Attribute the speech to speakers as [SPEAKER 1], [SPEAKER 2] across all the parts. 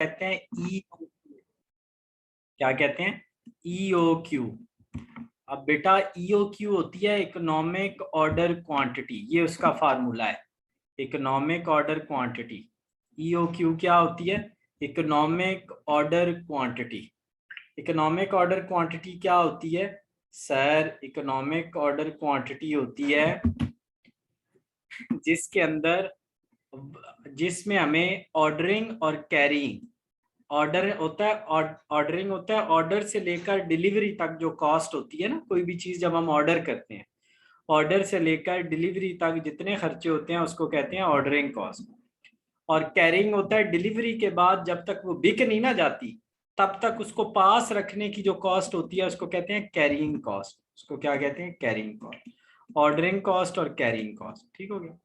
[SPEAKER 1] कहते हैं EOQ। क्या कहते हैं? EOQ। अब बेटा EOQ होती है इकोनॉमिक ऑर्डर क्वांटिटी, ये उसका फार्मूला है, इकोनॉमिक ऑर्डर क्वांटिटी। EOQ क्या होती है? Economic order quantity. Economic order quantity क्या होती है सर? इकोनॉमिक ऑर्डर क्वांटिटी होती है जिसके अंदर, जिसमें हमें ऑर्डरिंग और कैरिंग, ऑर्डर होता है, ऑर्डरिंग होता है, ऑर्डर से लेकर डिलीवरी तक जो कॉस्ट होती है ना, कोई भी चीज जब हम ऑर्डर करते हैं, ऑर्डर से लेकर डिलीवरी तक जितने खर्चे होते हैं उसको कहते हैं ऑर्डरिंग कॉस्ट। और कैरिंग होता है डिलीवरी के बाद जब तक वो बिक नहीं ना जाती तब तक उसको पास रखने की जो कॉस्ट होती है उसको कहते हैं कैरिंग कॉस्ट। उसको क्या कहते हैं? Carrying cost. ऑर्डरिंग कॉस्ट और कैरिंग कॉस्ट, ठीक हो गया।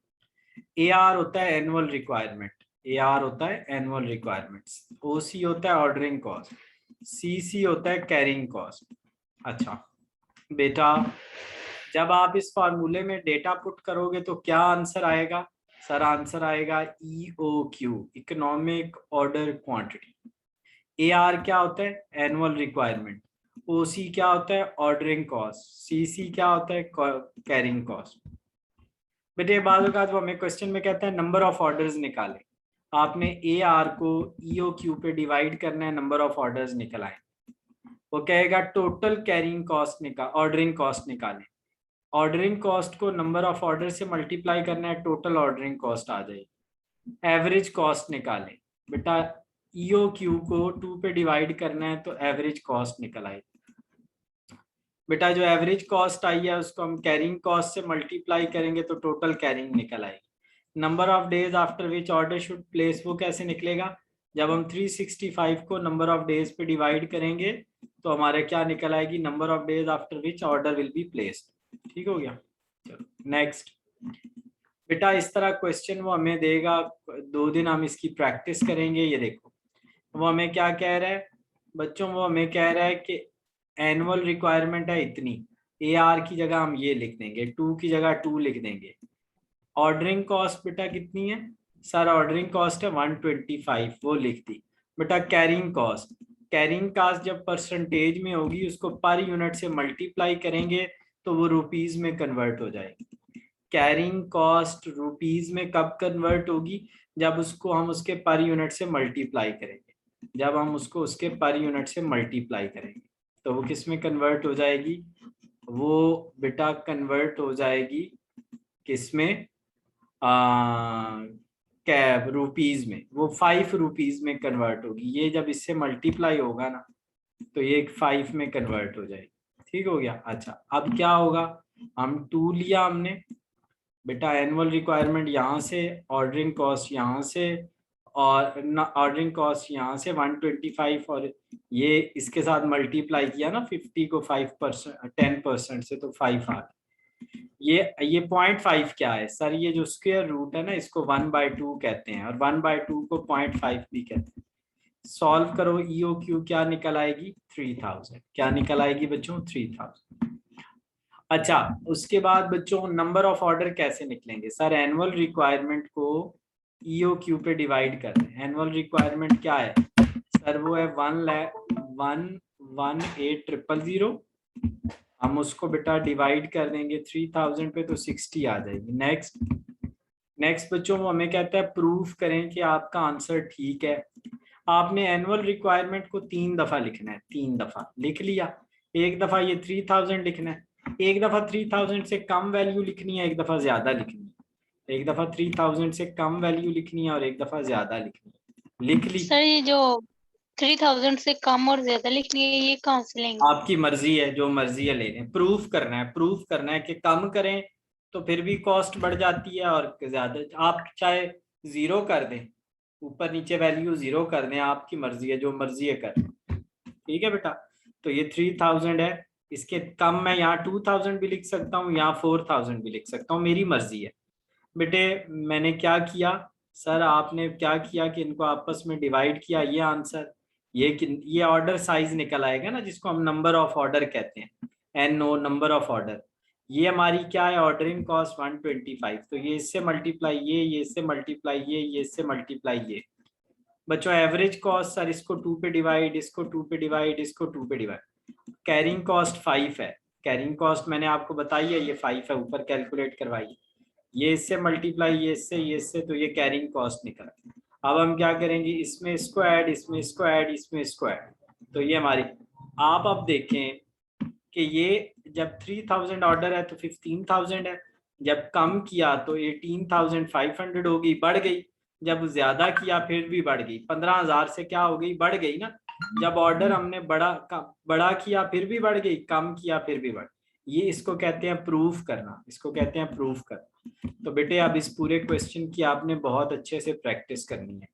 [SPEAKER 1] AR होता है एनुअल रिक्वायरमेंट, AR होता है एनुअल रिक्वायरमेंट्स। OC होता है ऑर्डरिंग कॉस्ट, CC होता है कैरिंग कॉस्ट। अच्छा बेटा, जब आप इस फॉर्मूले में डेटा पुट करोगे तो क्या आंसर आएगा सर? आंसर आएगा EOQ, economic order quantity. AR क्या होता है? Annual requirement. OC क्या होता है? Ordering cost. CC क्या होता है? Carrying cost. बेटे बाद का वो हमें क्वेश्चन में कहता है नंबर ऑफ ऑर्डर्स निकालें। आपने AR को EOQ पे डिवाइड करना है, नंबर ऑफ ऑर्डर्स निकल आए। वो कहेगा टोटल कैरिंग कॉस्ट निकाल, ऑर्डरिंग कॉस्ट निकालें। ऑर्डरिंग कॉस्ट को नंबर ऑफ ऑर्डर से मल्टीप्लाई करना है, टोटल ऑर्डरिंग कॉस्ट आ जाएगी। एवरेज कॉस्ट निकालें बेटा, EOQ को 2 पे डिवाइड करना है तो एवरेज कॉस्ट निकल आएगी। बेटा जो एवरेज कॉस्ट आई है उसको हम कैरिंग कॉस्ट से मल्टीप्लाई करेंगे तो टोटल कैरिंग निकल आएगी। Number of days after which order should place, वो कैसे निकलेगा? जब हम 365 को नंबर ऑफ डेज पे डिवाइड करेंगे तो हमारे क्या निकल आएगी? Number of days after which order will be placed. ठीक हो गया। चलो नेक्स्ट बेटा, इस तरह क्वेश्चन वो हमें देगा, 2 दिन हम इसकी प्रैक्टिस करेंगे। ये देखो वो हमें क्या कह रहा है बच्चों, वो हमें कह रहा है कि एनुअल रिक्वायरमेंट है इतनी, AR की जगह हम ये लिख देंगे, 2 की जगह 2 लिख देंगे। ऑर्डरिंग कॉस्ट बेटा कितनी है सर? ऑर्डरिंग कॉस्ट है 125, वो लिख दी। बेटा कैरिंग कॉस्ट, कैरिंग कॉस्ट जब परसेंटेज में होगी उसको पर यूनिट से मल्टीप्लाई करेंगे तो वो रुपीज में कन्वर्ट हो जाएगी। कैरिंग कॉस्ट रुपीज में कब कन्वर्ट होगी? जब उसको हम उसके पर यूनिट से मल्टीप्लाई करेंगे, जब हम उसको उसके पर यूनिट से मल्टीप्लाई करेंगे तो वो किस में कन्वर्ट हो जाएगी? वो बेटा कन्वर्ट हो जाएगी किस में? कैब रुपीज में, वो 5 रुपीज में कन्वर्ट होगी। ये जब इससे मल्टीप्लाई होगा ना तो ये 5 में कन्वर्ट हो जाएगी। ठीक हो गया। अच्छा अब क्या होगा, हम 2 लिया हमने बेटा, एनुअल रिक्वायरमेंट यहाँ से, ऑर्डरिंग कॉस्ट यहाँ से, और ऑर्डरिंग कॉस्ट यहाँ से 125, और ये इसके साथ मल्टीप्लाई किया ना 50 को 5%, 10% से तो 5 आ गया। ये 0.5 क्या है सर? ये जो स्क्वायर रूट है ना इसको 1/2 कहते हैं, और 1/2 को 0.5 भी कहते हैं। सॉल्व करो, EOQ क्या निकल आएगी? 3000। क्या निकल आएगी बच्चों? 3000। अच्छा उसके बाद बच्चों नंबर ऑफ ऑर्डर कैसे निकलेंगे सर? एनुअल रिक्वायरमेंट को EOQ पे डिवाइड कर रहे हैं। एनुअल रिक्वायरमेंट क्या है सर? वो है 1,01,8,000। हम उसको बेटा डिवाइड कर देंगे 3000 पे तो 60 आ जाएगी। नेक्स्ट बच्चों वो हमें कहता है प्रूफ करें कि आपका आंसर ठीक है। आपने एनुअल रिक्वायरमेंट को 3 दफा लिखना है, 3 दफा लिख लिया। एक दफा ये 3000 लिखना है, एक दफा 3000 से कम वैल्यू लिखनी है, एक दफा ज्यादा लिखनी है। एक दफा 3000 से कम वैल्यू लिखनी है और एक दफा ज्यादा लिखनी है। लिख ली
[SPEAKER 2] सर ये जो 3000 से कम और ज्यादा लिखनी है ये कहाँ से लेंगे?
[SPEAKER 1] आपकी मर्जी है, जो मर्जी है लेने। प्रूफ करना है, प्रूफ करना है कि कम करें तो फिर भी कॉस्ट बढ़ जाती है, और ज्यादा आप चाहे 0 कर दें, ऊपर नीचे वैल्यू 0 कर दें, आपकी मर्जी है, जो मर्जी है कर। ठीक है बेटा, तो ये 3000 है। इसके कम मैं यहाँ 2000 भी लिख सकता हूँ, यहाँ 4000 भी लिख सकता हूँ, मेरी मर्जी है। बेटे मैंने क्या किया सर? आपने क्या किया कि इनको आपस में डिवाइड किया, ये आंसर, ये ऑर्डर साइज निकल आएगा ना जिसको हम नंबर ऑफ ऑर्डर कहते हैं, NO नंबर ऑफ ऑर्डर। ये हमारी क्या है? Ordering cost 125। तो ये इससे मल्टीप्लाई ये इससे मल्टीप्लाई ये इससे मल्टीप्लाई ये। बच्चों एवरेज कॉस्ट सर इसको 2 पे डिवाइड, इसको 2 पे डिवाइड, इसको 2 पे डिवाइड। कैरिंग कॉस्ट 5 है, कैरिंग कॉस्ट मैंने आपको बताई है ये 5 है, ऊपर कैलकुलेट करवाइए, ये इससे मल्टीप्लाई, ये इससे, तो ये कैरिंग कॉस्ट निकला। अब हम क्या करेंगे, इसमें इसको ऐड, इसमें इसको ऐड, इसमें इसको ऐड, तो ये हमारी, आप अब देखें कि ये जब 3000 ऑर्डर है तो 15000 है, जब कम किया तो 18500 होगी, बढ़ गई, जब ज्यादा किया फिर भी बढ़ गई, 15000 से क्या हो गई, बढ़ गई ना। जब ऑर्डर हमने बड़ा किया फिर भी बढ़ गई, कम किया फिर भी बढ़, ये इसको कहते हैं प्रूफ करना, इसको कहते हैं प्रूफ करना। तो बेटे अब इस पूरे क्वेश्चन की आपने बहुत अच्छे से प्रैक्टिस करनी है।